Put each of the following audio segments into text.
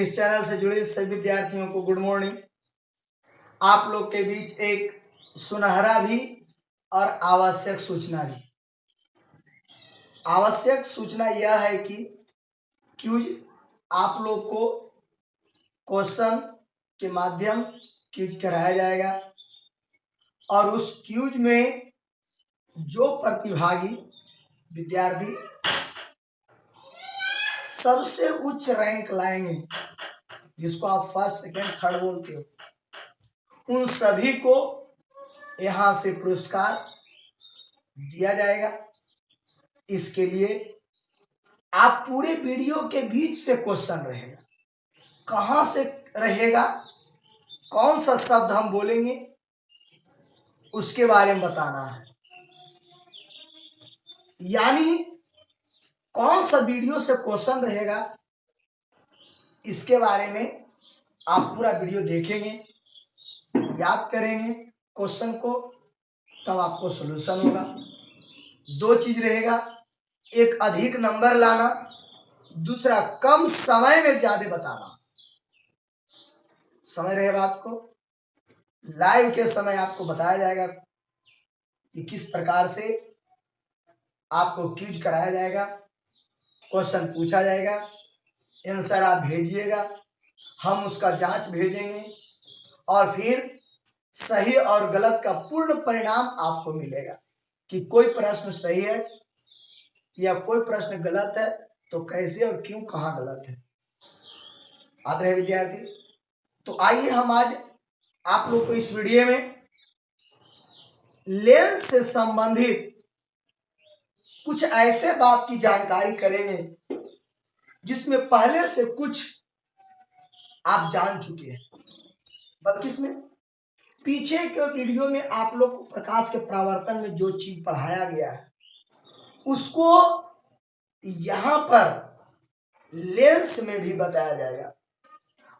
इस चैनल से जुड़े सभी विद्यार्थियों को गुड मॉर्निंग। आप लोग के बीच एक सुनहरा भी और आवश्यक सूचना भी। आवश्यक सूचना यह है कि क्यूज आप लोग को क्वेश्चन के माध्यम क्यूज कराया जाएगा और उस क्यूज में जो प्रतिभागी विद्यार्थी सबसे उच्च रैंक लाएंगे, जिसको आप फर्स्ट सेकेंड थर्ड बोलते हो, उन सभी को यहां से पुरस्कार दिया जाएगा। इसके लिए आप पूरे वीडियो के बीच से क्वेश्चन रहेगा, कहां से रहेगा, कौन सा शब्द हम बोलेंगे उसके बारे में बताना है। यानी कौन सा वीडियो से क्वेश्चन रहेगा इसके बारे में आप पूरा वीडियो देखेंगे, याद करेंगे क्वेश्चन को, तब आपको सॉल्यूशन होगा। दो चीज रहेगा, एक अधिक नंबर लाना, दूसरा कम समय में ज्यादा बताना। समय रहेगा आपको लाइव के समय आपको बताया जाएगा कि किस प्रकार से आपको क्विज कराया जाएगा, क्वेश्चन पूछा जाएगा, आंसर आप भेजिएगा, हम उसका जांच भेजेंगे और फिर सही और गलत का पूर्ण परिणाम आपको मिलेगा कि कोई प्रश्न सही है या कोई प्रश्न गलत है, तो कैसे और क्यों, कहां गलत है। आते हैं विद्यार्थी, तो आइए हम आज आप लोग को इस वीडियो में लेंस से संबंधित कुछ ऐसे बात की जानकारी करेंगे जिसमें पहले से कुछ आप जान चुके हैं, बल्कि इसमें पीछे के वीडियो में आप लोग को प्रकाश के परावर्तन में जो चीज पढ़ाया गया है उसको यहां पर लेंस में भी बताया जाएगा।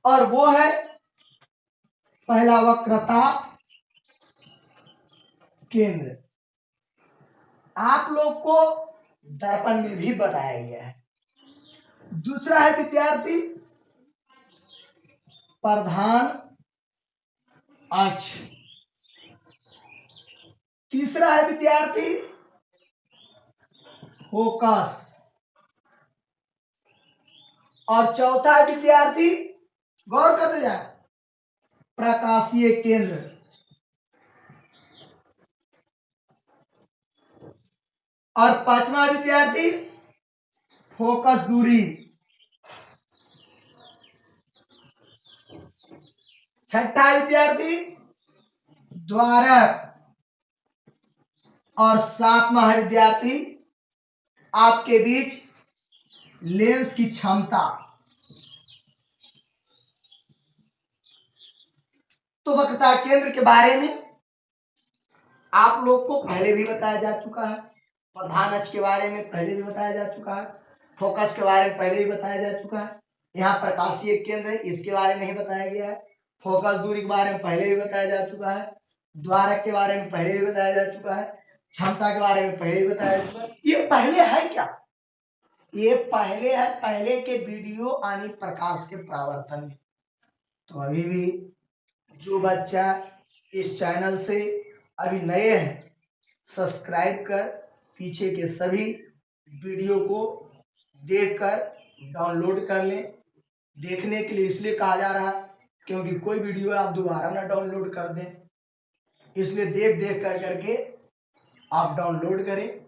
और वो है पहला वक्रता केंद्र, आप लोग को दर्पण में भी बताया गया है। दूसरा है विद्यार्थी प्रधान अक्ष, तीसरा है विद्यार्थी फोकस, और चौथा है विद्यार्थी, गौर करते जाए, प्रकाशीय केंद्र। और पांचवा विद्यार्थी फोकस दूरी। छठा विद्यार्थी द्वारक। और सातवां विद्यार्थी आपके बीच लेंस की क्षमता। तो वक्रता केंद्र के बारे में आप लोग को पहले भी बताया जा चुका है, प्रधान अक्ष के बारे में पहले भी बताया जा चुका है, फोकस के बारे में पहले भी बताया जा चुका है, यहाँ प्रकाशीय केंद्र है इसके बारे में नहीं बताया गया है, फोकस दूरी के बारे में पहले भी बताया जा चुका है, द्वारक के बारे में पहले भी बताया जा चुका है, क्षमता के बारे में पहले भी बताया जा चुका है। ये पहले है क्या? ये पहले है, पहले के वीडियो आनी प्रकाश के परावर्तन में। तो अभी भी जो बच्चा इस चैनल से अभी नए हैं, सब्सक्राइब कर पीछे के सभी वीडियो को देखकर डाउनलोड कर लें। देखने के लिए इसलिए कहा जा रहा है क्योंकि कोई वीडियो आप दोबारा ना डाउनलोड कर दें, इसलिए देख देख कर करके आप डाउनलोड करें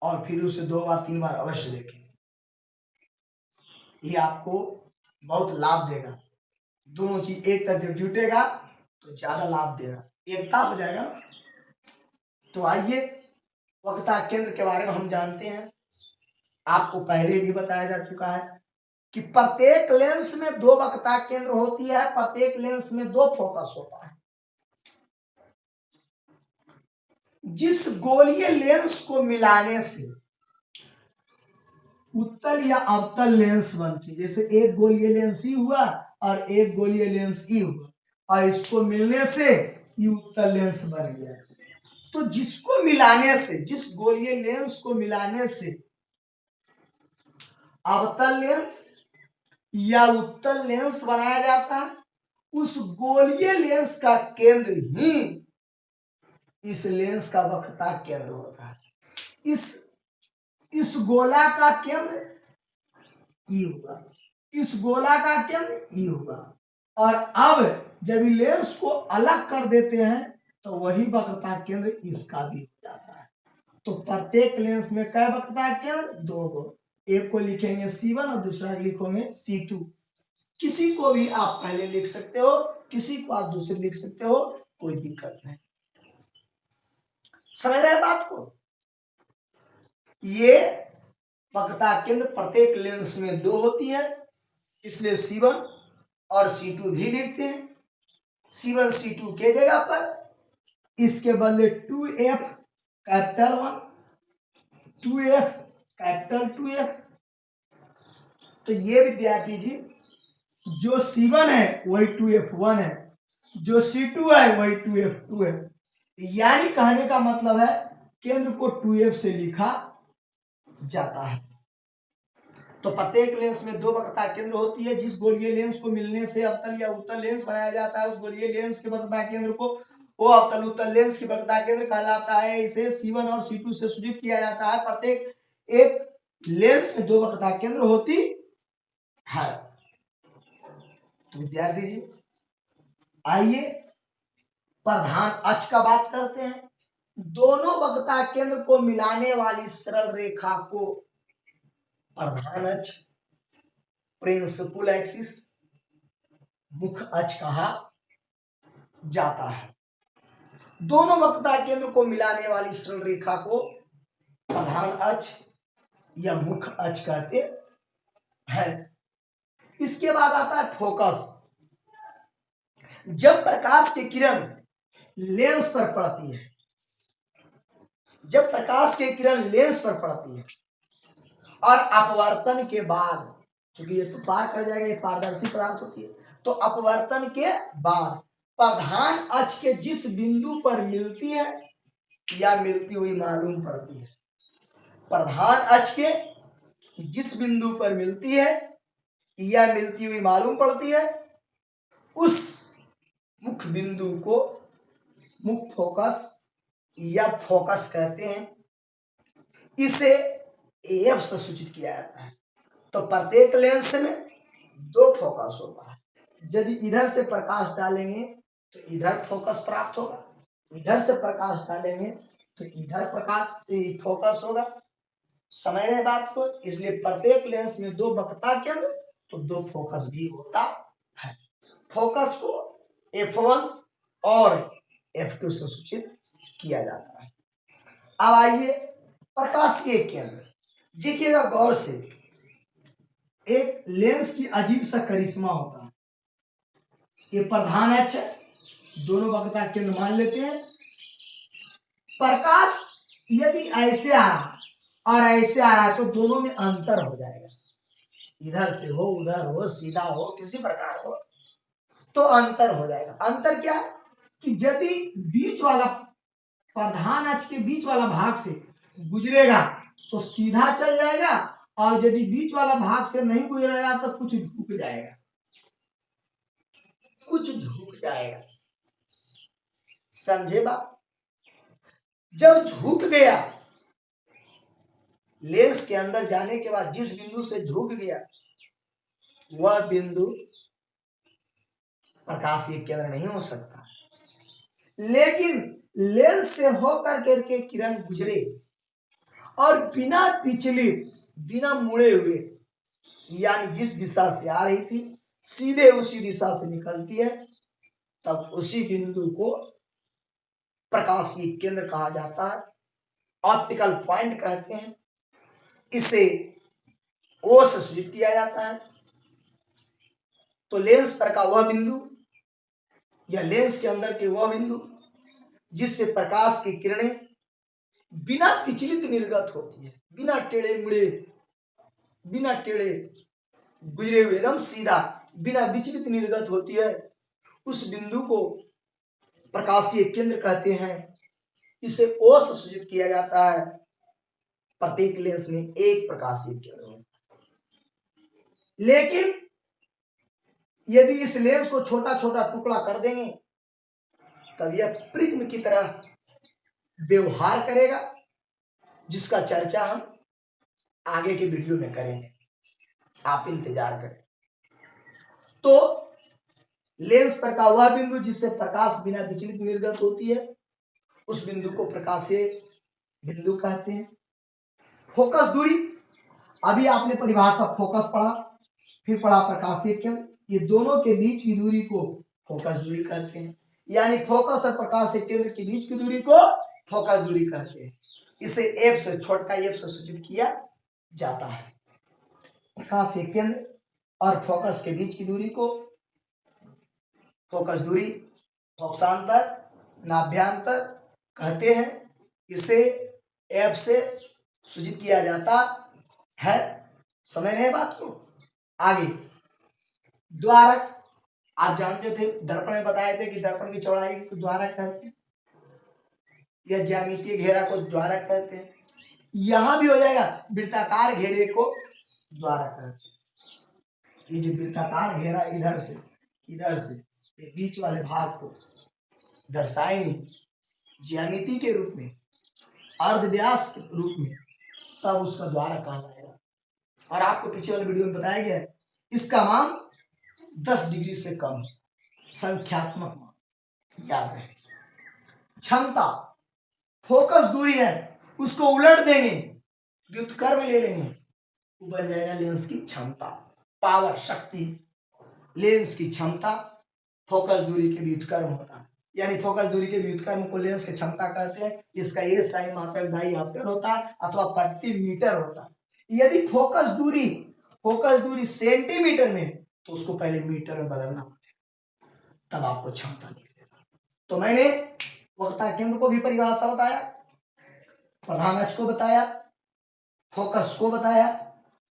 और फिर उसे 2 बार 3 बार अवश्य देखें। ये आपको बहुत लाभ देगा। दोनों चीज एक तरफ जब जुटेगा तो ज्यादा लाभ देगा, एकता हो जाएगा। तो आइए वक्रता केंद्र के बारे में हम जानते हैं। आपको पहले भी बताया जा चुका है कि प्रत्येक लेंस में 2 वक्रता केंद्र होती है, प्रत्येक लेंस में 2 फोकस होता है। जिस गोलीय लेंस को मिलाने से उत्तल या अवतल लेंस बनती है, जैसे एक गोलीय लेंस ई हुआ और एक गोलीय लेंस ई हुआ और इसको मिलने से ई उत्तल लेंस बन गया। तो जिसको मिलाने से, जिस गोलीय लेंस को मिलाने से अवतल लेंस या उत्तल लेंस बनाया जाता है, उस गोलीय लेंस का केंद्र ही इस लेंस का वक्रता केंद्र होता है। इस गोला का केंद्र ई होगा, इस गोला का केंद्र ई होगा। और अब जब लेंस को अलग कर देते हैं तो वही वक्रता केंद्र इसका भी हो जाता है। तो प्रत्येक लेंस में क्या वक्रता केंद्र? दो गो, एक को लिखेंगे C1 और दूसरा लिखोगे C2। किसी को भी आप पहले लिख सकते हो, किसी को आप दूसरे लिख सकते हो, कोई दिक्कत नहीं। समझ रहे हैं बात को? ये वक्रता केंद्र प्रत्येक लेंस में दो होती है, इसलिए C1 और C2 भी लिखते हैं। C1 C2 के जगह पर इसके बदले 2F capital 1, 2F capital 2F। तो ये विद्यार्थी जी, जो C1 है वही 2F1 है, जो C2 है वही 2F2 है। यानी कहने का मतलब है केंद्र को 2F से लिखा जाता है। तो प्रत्येक लेंस में दो वक्रता केंद्र होती है। जिस गोलीय लेंस को मिलने से अवतल या उत्तल लेंस बनाया जाता है, उस गोलीय लेंस के वक्रता केंद्र को वो अवतल उत्तल लेंस की वक्रता केंद्र कहलाता है। इसे C1 और C2 से सूचित किया जाता है। प्रत्येक एक लेंस में दो वक्रता केंद्र होती है। तो विद्यार्थी जी आइए प्रधान अक्ष का बात करते हैं। दोनों वक्रता केंद्र को मिलाने वाली सरल रेखा को प्रधान अक्ष, प्रिंसिपल एक्सिस, मुख्य अक्ष कहा जाता है। दोनों वक्रता केंद्र को मिलाने वाली सरल रेखा को प्रधान अक्ष या मुख्य अक्ष कहते हैं। इसके बाद आता है फोकस। जब प्रकाश की किरण लेंस पर पड़ती है, जब प्रकाश की किरण लेंस पर पड़ती है और अपवर्तन के बाद, क्योंकि ये तो पार कर जाएगा, ये पारदर्शी पदार्थ होती है, तो अपवर्तन के बाद प्रधान अक्ष के जिस बिंदु पर मिलती है या मिलती हुई मालूम पड़ती है, प्रधान अक्ष के जिस बिंदु पर मिलती है या मिलती हुई मालूम पड़ती है, उस मुख्य बिंदु को मुख्य फोकस या फोकस कहते हैं। इसे AF से सूचित किया जाता है। तो प्रत्येक लेंस में दो फोकस होता है। यदि इधर से प्रकाश डालेंगे तो इधर फोकस प्राप्त होगा, इधर से प्रकाश डालेंगे तो इधर प्रकाश फोकस होगा। समझ रहे बात को? इसलिए प्रत्येक लेंस में दो वक्रता केंद्र तो दो फोकस भी होता है। फोकस को F1 और F2 से सूचित किया जाता है। अब आइए प्रकाशीय केंद्र। देखिएगा गौर से, एक लेंस की अजीब सा करिश्मा होता है। ये प्रधान अक्ष है, दोनों वक्रता केंद्र मान लेते हैं। प्रकाश यदि ऐसे आ रहा और ऐसे आ रहा है तो दोनों में अंतर हो जाएगा। इधर से हो, उधर हो, सीधा हो, किसी प्रकार हो तो अंतर हो जाएगा। अंतर क्या है कि यदि बीच वाला प्रधान अक्ष के बीच वाला भाग से गुजरेगा तो सीधा चल जाएगा, और यदि बीच वाला भाग से नहीं गुजरेगा तो कुछ झुक जाएगा, कुछ झुक जाएगा। समझे बात? जब झुक गया, लेंस के अंदर जाने के बाद जिस बिंदु से झुक गया वह बिंदु प्रकाशीय केंद्र नहीं हो सकता। लेकिन लेंस से होकर करके किरण गुजरे और बिना विचलित, बिना मुड़े हुए, यानी जिस दिशा से आ रही थी सीधे उसी दिशा से निकलती है, तब उसी बिंदु को प्रकाशीय केंद्र कहा जाता है। ऑप्टिकल पॉइंट कहते हैं। इसे O से सूचित किया जाता है। तो लेंस पर का वह बिंदु या लेंस के अंदर के वह बिंदु जिससे प्रकाश की किरणें बिना विचलित निर्गत होती है, बिना टेढ़े मुड़े, बिना टेढ़े गुजरे हुए, एकदम सीधा, बिना विचलित निर्गत होती है, उस बिंदु को प्रकाशीय केंद्र कहते हैं। इसे O से सूचित किया जाता है। प्रत्येक लेंस में एक प्रकाशीय केंद्र है। लेकिन यदि इस लेंस को छोटा छोटा टुकड़ा कर देंगे तब यह प्रिज्म की तरह व्यवहार करेगा, जिसका चर्चा हम आगे के वीडियो में करेंगे, आप इंतजार करें। तो लेंस पर का वह बिंदु जिससे प्रकाश बिना विचलित निर्गत होती है, उस बिंदु को प्रकाशीय बिंदु कहते हैं। फोकस दूरी, अभी आपने परिभाषा फोकस पढ़ा, फिर पढ़ा प्रकाशीय केंद्र, ये दोनों के बीच की दूरी को फोकस दूरी कहते हैं। यानी फोकस और प्रकाशीय केंद्र के बीच की दूरी को फोकस दूरी कहते हैं। इसे एफ से, छोटा एफ से सूचित किया जाता है। प्रकाशीय केंद्र और फोकस के बीच की दूरी को फोकस दूरी, फोकसांतर, नाभ्यांतर कहते हैं। इसे एफ से सूचित किया जाता है। समझ रहे हैं बात को? आगे द्वारक, आप जानते थे, दर्पण में बताए थे कि दर्पण की चौड़ाई को द्वारक कहते हैं, या ज्यामितीय घेरा को द्वारक कहते हैं। यहां भी हो जाएगा, वृत्ताकार घेरे को द्वारक कहते हैं। ये जो वृत्ताकार घेरा इधर से ये बीच वाले भाग को दर्शाएंगे ज्यामिति के रूप में, अर्धव्यास के रूप में, तब उसका द्वारक कहा जाएगा। और आपको पीछे वाले वीडियो में बताया गया है इसका मान 10 डिग्री से कम, संख्यात्मक मान याद रहे। क्षमता, फोकस दूरी है, उसको उलट देंगे, व्युत्क्रम ले लेंगे, वो बन जाएगा लेंस की क्षमता, पावर, शक्ति। लेंस की क्षमता फोकस दूरी के व्युत्क्रम होता है, यानी फोकस दूरी के व्युत्क्रम को लेंस की क्षमता कहते हैं। इसका ये साइन मात्रक डायऑप्टर होता है अथवा प्रति मीटर होता है। यदि फोकस दूरी सेंटीमीटर में, तो उसको पहले मीटर में बदलना पड़ेगा, तब आपको क्षमता मिलेगा। तो मैंने वक्रता केंद्र को भी परिभाषा बताया, प्रधान अक्ष को बताया, फोकस को बताया,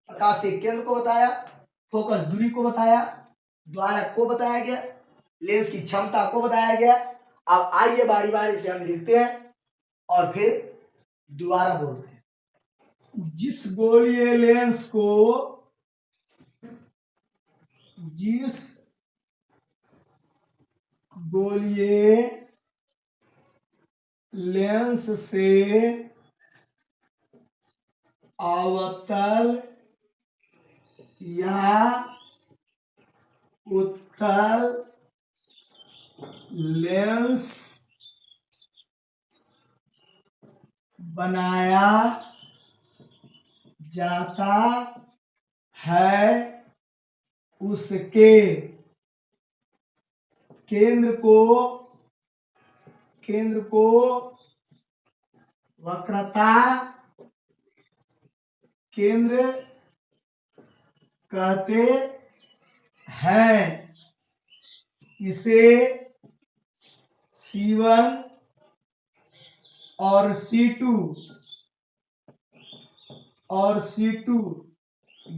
प्रकाशीय केंद्र को बताया, फोकस दूरी को बताया, द्वारक को बताया गया, लेंस की क्षमता को बताया गया। अब आइए बारी बारी से हम लिखते हैं और फिर दोबारा बोलते हैं। जिस गोलीय लेंस से अवतल या उत्तल लेंस बनाया जाता है, उसके केंद्र को वक्रता केंद्र कहते हैं। इसे C1 और C2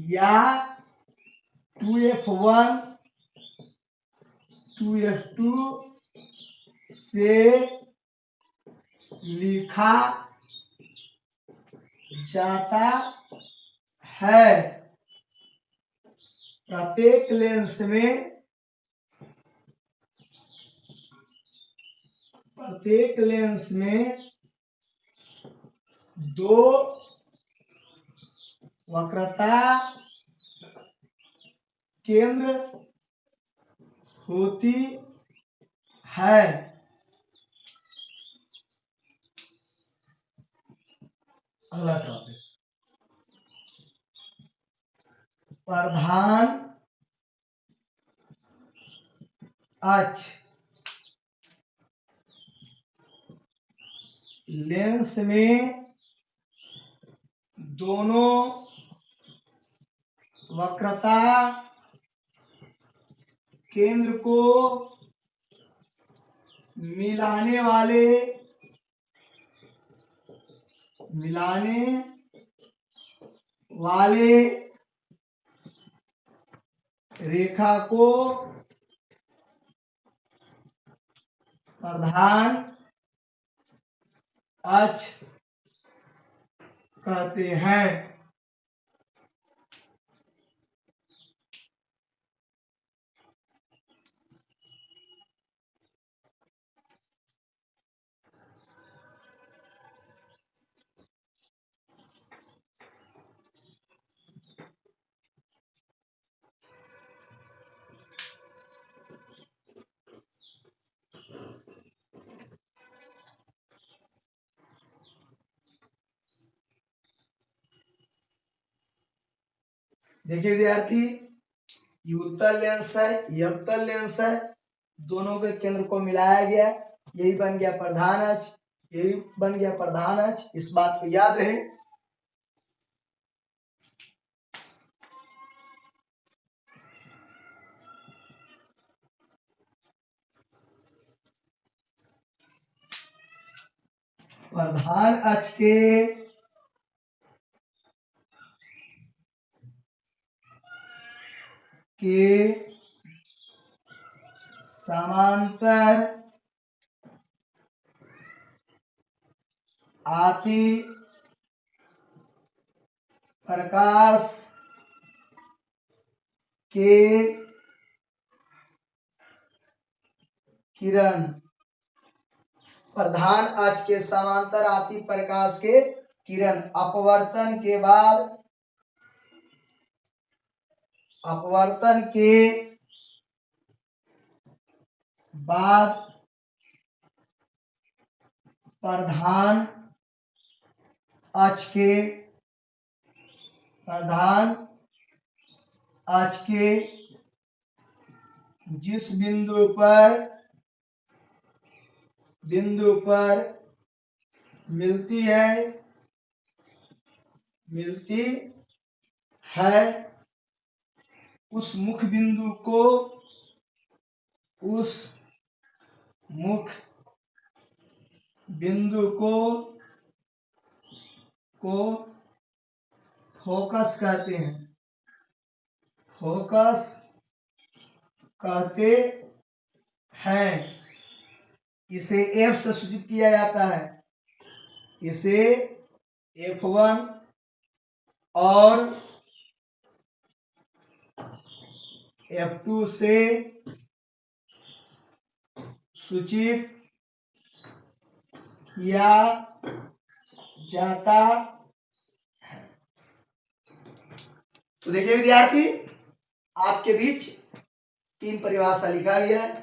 या 2F1 2F2 से लिखा जाता है। प्रत्येक लेंस में दो वक्रता केंद्र होती है। अगला टॉपिक, प्रधान अक्ष लेंस में दोनों वक्रता केंद्र को मिलाने वाले रेखा को प्रधान अक्ष कहते हैं। देखिए विद्यार्थी, ये उत्तल लेंस है, ये अवतल लेंस है, दोनों के केंद्र को मिलाया गया, यही बन गया प्रधान अक्ष, यही बन गया प्रधान अक्ष। इस बात को याद रहे। प्रधान अक्ष के समांतर आती प्रकाश के किरण, प्रधान अक्ष के समांतर आती प्रकाश के किरण अपवर्तन के बाद, अपवर्तन के बाद प्रधान अक्ष के, प्रधान अक्ष के जिस बिंदु पर मिलती है उस मुख बिंदु को, उस मुख बिंदु को फोकस कहते हैं, फोकस कहते हैं। इसे F से सूचित किया जाता है, इसे F1 और F2 से सूचित किया जाता है। तो देखिए विद्यार्थी, आपके बीच 3 परिभाषा लिखा गया है।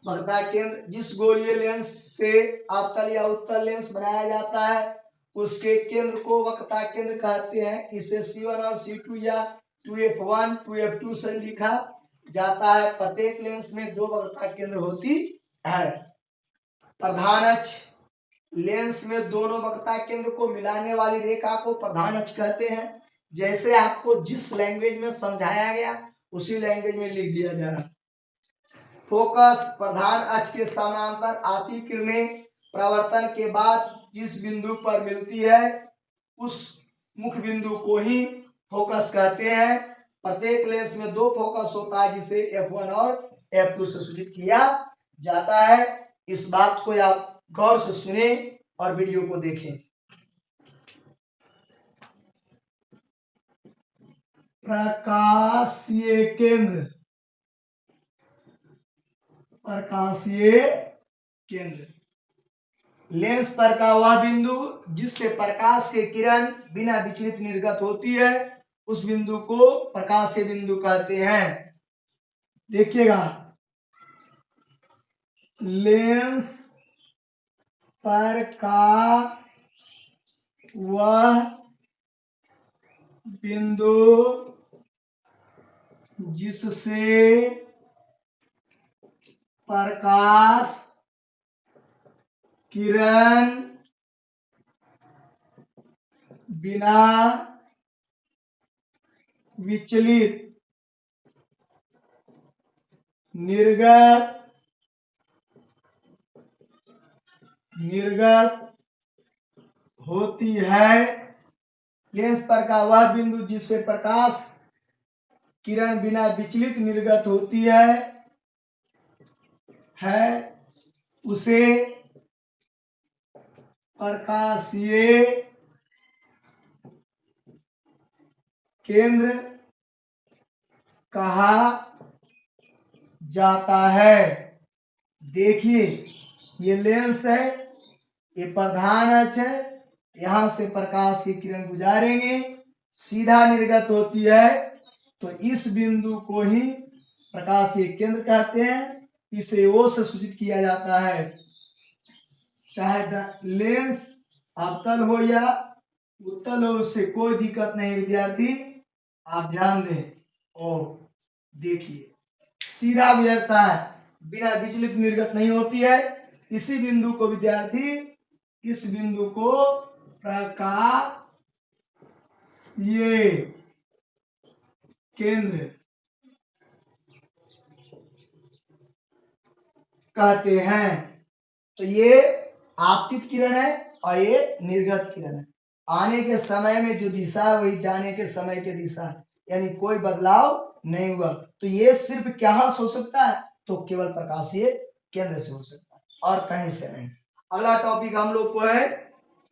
वक्रता केंद्र, जिस गोलीय लेंस से अवतल या उत्तल लेंस बनाया जाता है उसके केंद्र को वक्रता केंद्र कहते हैं। इसे C1 और C2 या 2F1 2F2 से लिखा जाता है। प्रत्येक लेंस में 2 वक्रता केंद्र होती है। प्रधान अक्ष, लेंस में दोनों वक्रता केंद्र को मिलाने वाली रेखा को प्रधान अक्ष कहते हैं। जैसे आपको जिस लैंग्वेज में समझाया गया उसी लैंग्वेज में लिख दिया जा रहा है। फोकस, प्रधान अक्ष के समानांतर आती किरणें प्रवर्तन के बाद जिस बिंदु पर मिलती है उस मुख्य बिंदु को ही फोकस कहते हैं। प्रत्येक लेंस में 2 फोकस होता है जिसे F1 और F2 से सूचित किया जाता है। इस बात को आप गौर से सुने और वीडियो को देखें। प्रकाशीय केंद्र, प्रकाशीय केंद्र, लेंस पर का वह बिंदु जिससे प्रकाश की किरण बिना विचलित निर्गत होती है उस बिंदु को प्रकाशीय बिंदु कहते हैं। देखिएगा, लेंस पर का वह बिंदु जिससे प्रकाश किरण बिना विचलित निर्गत होती है। लेंस पर का वह बिंदु जिससे प्रकाश किरण बिना विचलित निर्गत होती है उसे प्रकाशीय केंद्र कहा जाता है। देखिए, ये लेंस है, ये प्रधान अक्ष है, यहां से प्रकाश की किरण गुजारेंगे, सीधा निर्गत होती है तो इस बिंदु को ही प्रकाशीय केंद्र कहते हैं। इसे O से सूचित किया जाता है। चाहे लेंस अवतल हो या उत्तल हो, उससे कोई दिक्कत नहीं विद्यार्थी, आप ध्यान दें और देखिए सीधा गुजरता है, बिना विचलित निर्गत नहीं होती है। इसी बिंदु को विद्यार्थी, इस बिंदु को प्रकाशीय केंद्र कहते हैं। तो ये आपतित किरण है और ये निर्गत किरण है। आने के समय में जो दिशा है वही जाने के समय की दिशा है, यानी कोई बदलाव नहीं हुआ। तो ये सिर्फ कहाँ से हो सकता है, तो केवल प्रकाशीय केंद्र से हो सकता है और कहीं से नहीं। अगला टॉपिक हम लोग को है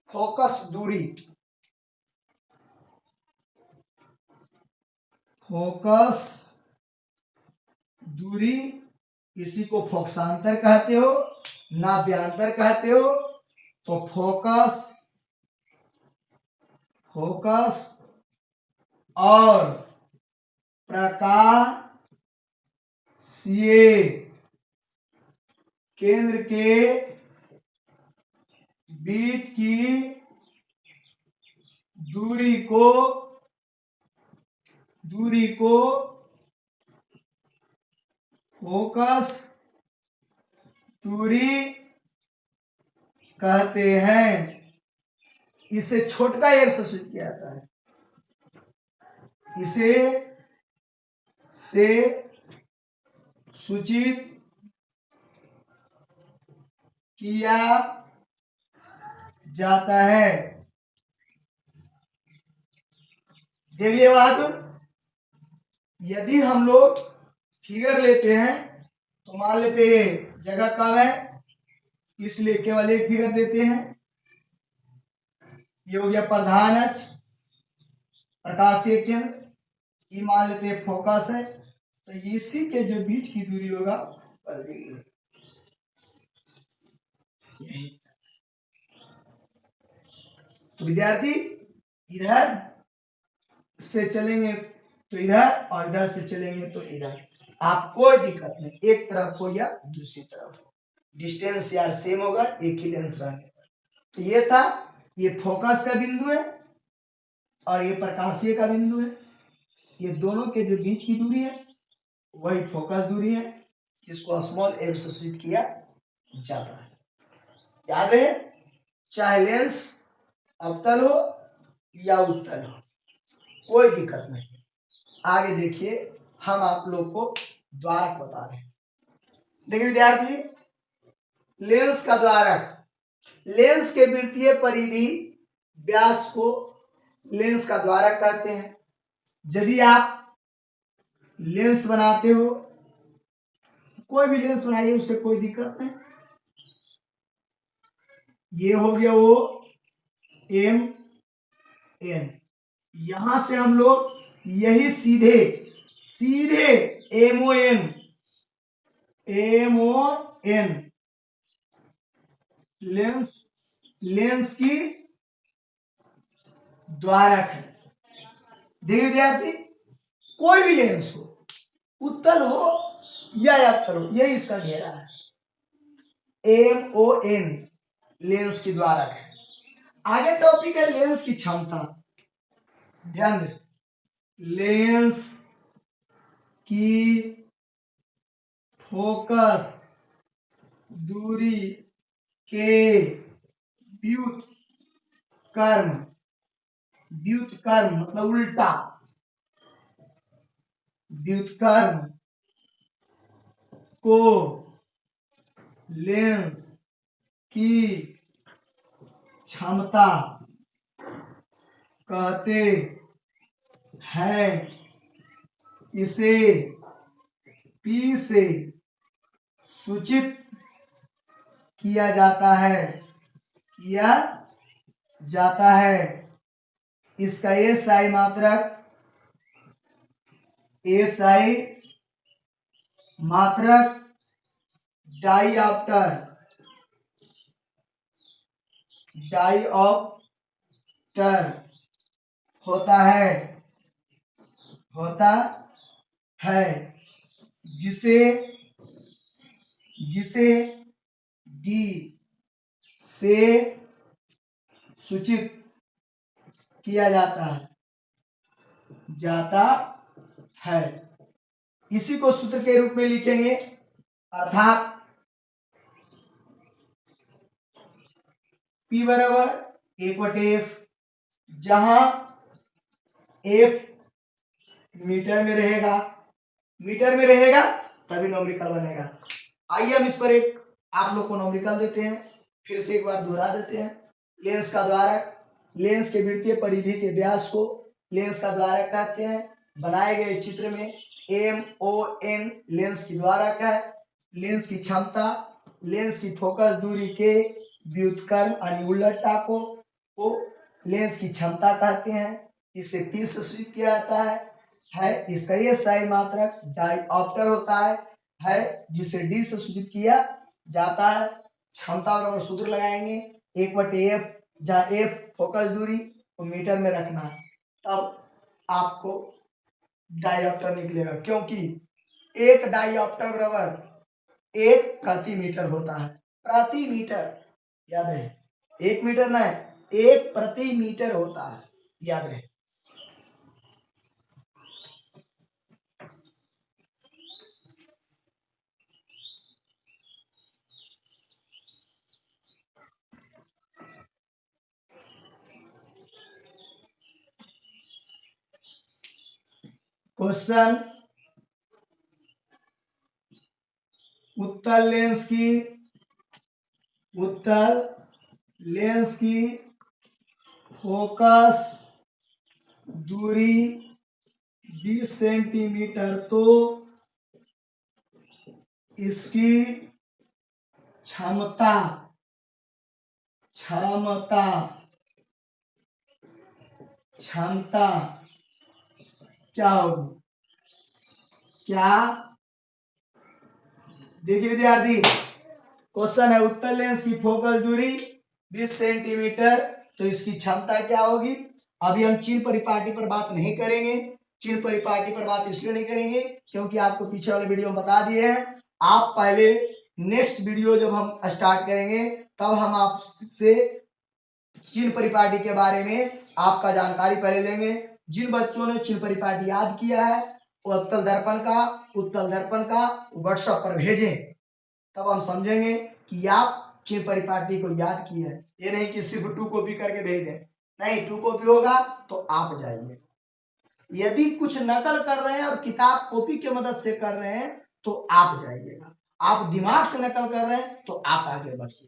फोकस दूरी। फोकस दूरी, इसी को फोकसांतर कहते हो, नाभ्यांतर कहते हो। तो फोकस और प्रकाशीय केंद्र के बीच की दूरी को फोकस दूरी कहते हैं। इसे छोटका एक से सूचित किया जाता है, इसे से सूचित किया जाता है। देखिए बहादुर, यदि हम लोग फिगर लेते हैं तो मान लेते हैं जगह कम है, इसलिए केवल एक फिगर देते हैं। ये हो गया प्रधान अक्ष, प्रकाशीय केंद्र, ये मान लेते हैं फोकस है। तो इसी के जो बीच की दूरी होगा यही। तो विद्यार्थी इधर से चलेंगे तो इधर और इधर से चलेंगे तो इधर, आप कोई दिक्कत नहीं, एक तरफ हो या दूसरी तरफ हो, डिस्टेंस यार सेम होगा एक ही लेंस रहने पर। तो ये था, ये फोकस का बिंदु है और ये प्रकाशीय का बिंदु है। ये दोनों के जो बीच की दूरी है वही फोकस दूरी है, इसको स्मॉल एल से सूचित किया जाता है। याद रहे, चाहे लेंस अवतल हो या उत्तल हो, कोई दिक्कत नहीं। आगे देखिए, हम आप लोग को द्वारक बता रहे हैं। देखिए विद्यार्थी, लेंस का द्वारक, लेंस के वृत्तीय परिधि व्यास को लेंस का द्वारक कहते हैं। यदि आप लेंस बनाते हो, कोई भी लेंस बनाइए, उससे कोई दिक्कत नहीं। ये हो गया वो एम एन, यहां से हम लोग यही सीधे सीधे एमओ एन लेंस की द्वारक है। देखिए विद्यार्थी, कोई भी लेंस हो, उत्तल हो या अवतल हो, यही इसका घेरा है। MON लेंस की द्वारक है। आगे टॉपिक है लेंस की क्षमता। ध्यान दें, लेंस की फोकस दूरी के व्युत्क्रम मतलब उल्टा, व्युत्क्रम को लेंस की क्षमता कहते हैं। इसे P से सूचित किया जाता है। इसका SI मात्रक डाईऑप्टर होता है, जिसे D से सूचित किया जाता है। इसी को सूत्र के रूप में लिखेंगे, अर्थात P बराबर 1/f, जहां f मीटर में रहेगा, तभी नॉमिकल बनेगा। आइए हम इस पर एक आप लोग को नॉमिकल देते हैं, फिर से एक बार दोहरा देते हैं। लेंस का द्वारक, लेंस के वृत्तीय परिधि के व्यास को लेंस का द्वारक कहते हैं। बनाए गए चित्र में MON लेंस की द्वारक है। लेंस की क्षमता, लेंस की फोकस दूरी के व्युत्क्रम यानी उलटा को लेंस की क्षमता कहते हैं। इसे P से सूचित किया जाता है। इसका ये सही मात्रक डायऑप्टर होता है जिसे D से सूचित किया जाता है। क्षमता और सूत्र लगाएंगे, 1/f, जहाँ f फोकस दूरी को मीटर में रखना है, तब आपको डायऑप्टर निकलेगा, क्योंकि एक डायऑप्टर बराबर 1 प्रति मीटर होता है। प्रति मीटर, याद रहे, 1 मीटर नहीं, 1 प्रति मीटर होता है, याद रहे। क्वेश्चन, उत्तल लेंस की फोकस दूरी 20 सेंटीमीटर तो इसकी क्षमता क्या होगी? क्या, देखिए विद्यार्थी, क्वेश्चन है उत्तल लेंस की फोकस दूरी 20 सेंटीमीटर तो इसकी क्षमता क्या होगी। अभी हम चिन्ह परिपाटी पर बात नहीं करेंगे। चिन्ह परिपाटी पर बात इसलिए नहीं करेंगे क्योंकि आपको पीछे वाले वीडियो में बता दिए हैं। आप पहले नेक्स्ट वीडियो जब हम स्टार्ट करेंगे तब हम आपसे चिन्ह परिपाटी के बारे में आपका जानकारी पहले लेंगे। जिन बच्चों ने चिन्ह परिपाटी याद किया है वो उत्तल दर्पण का व्हाट्सएप पर भेजें, तब हम समझेंगे कि आप चिन्ह परिपाटी को याद किए हैं। ये नहीं कि सिर्फ 2 कॉपी करके भेज दें, नहीं, 2 कॉपी होगा तो आप जाइए। यदि कुछ नकल कर रहे हैं और किताब कॉपी की मदद से कर रहे हैं तो आप जाइएगा। आप दिमाग से नकल कर रहे हैं तो आप आगे बढ़िए।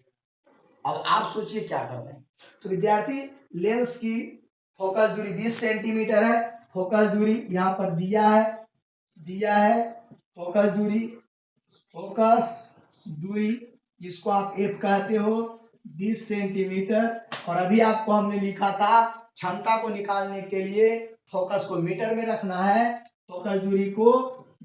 अब आप सोचिए क्या कर रहे हैं। तो विद्यार्थी, लेंस की फोकस दूरी 20 सेंटीमीटर है। फोकस दूरी यहाँ पर दिया है फोकस दूरी जिसको आप F कहते हो 20 सेंटीमीटर। और अभी आपको हमने लिखा था क्षमता को निकालने के लिए फोकस को मीटर में रखना है। फोकस दूरी को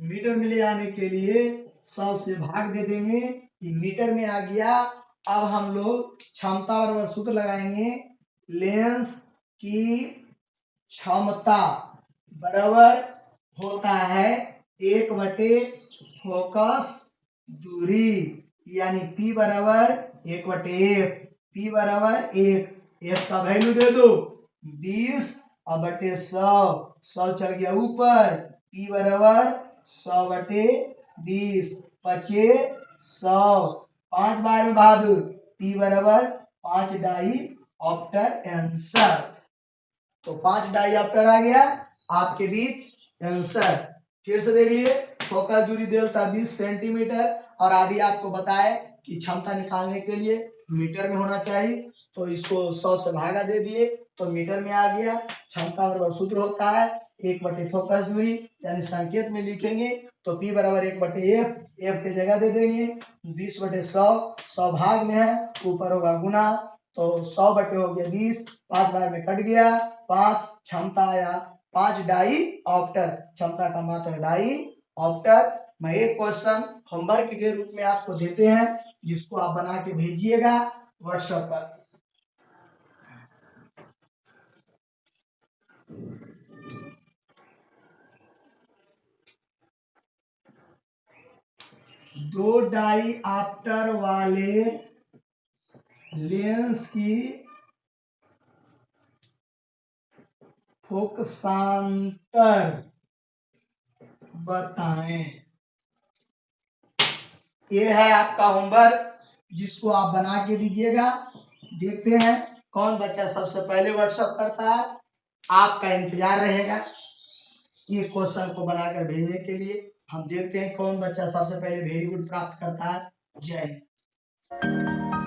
मीटर में ले आने के लिए 100 से भाग दे देंगे, ये मीटर में आ गया। अब हम लोग क्षमता बराबर सूत्र लगाएंगे, लेंस की क्षमता बराबर होता है 1/फोकस दूरी, यानी P बराबर 1/f। P बराबर 1, f का वैल्यू दे दो 20/100, 100 चल गया ऊपर, P बराबर 100/20, 5/100, 5 बार में बहादुर, P बराबर 5 डायऑप्टर आंसर। तो 5 डायऑप्टर आ गया आपके बीच आंसर। फिर से देख लिए, फोकस दूरी डेल्टा 20 सेंटीमीटर और अभी आपको बताए कि क्षमता निकालने के लिए मीटर में होना चाहिए, तो इसको 100 से भागा दे दिए तो मीटर में आ गया। क्षमता बराबर सूत्र होता है 1/फोकस दूरी, यानी संकेत में लिखेंगे तो P बराबर 1/f, f की जगह दे देंगे 20/100, 100 भाग में है, ऊपर होगा गुना, तो 100 हो गया 20, 5 बार में कट गया 5, क्षमता आया 5 डायऑप्टर, क्षमता का मात्रक डायऑप्टर। मैं एक क्वेश्चन होमवर्क के रूप में आपको देते हैं जिसको आप बना के भेजिएगा व्हाट्सएप पर। दो डायऑप्टर वाले लेंस की फोकसांतर बताएं। ये है आपका होमवर्क, जिसको आप बना के दीजिएगा। देखते हैं कौन बच्चा सबसे पहले व्हाट्सएप करता है। आपका इंतजार रहेगा ये क्वेश्चन को बनाकर भेजने के लिए। हम देखते हैं कौन बच्चा सबसे पहले वेरी गुड प्राप्त करता है। जय हिंद।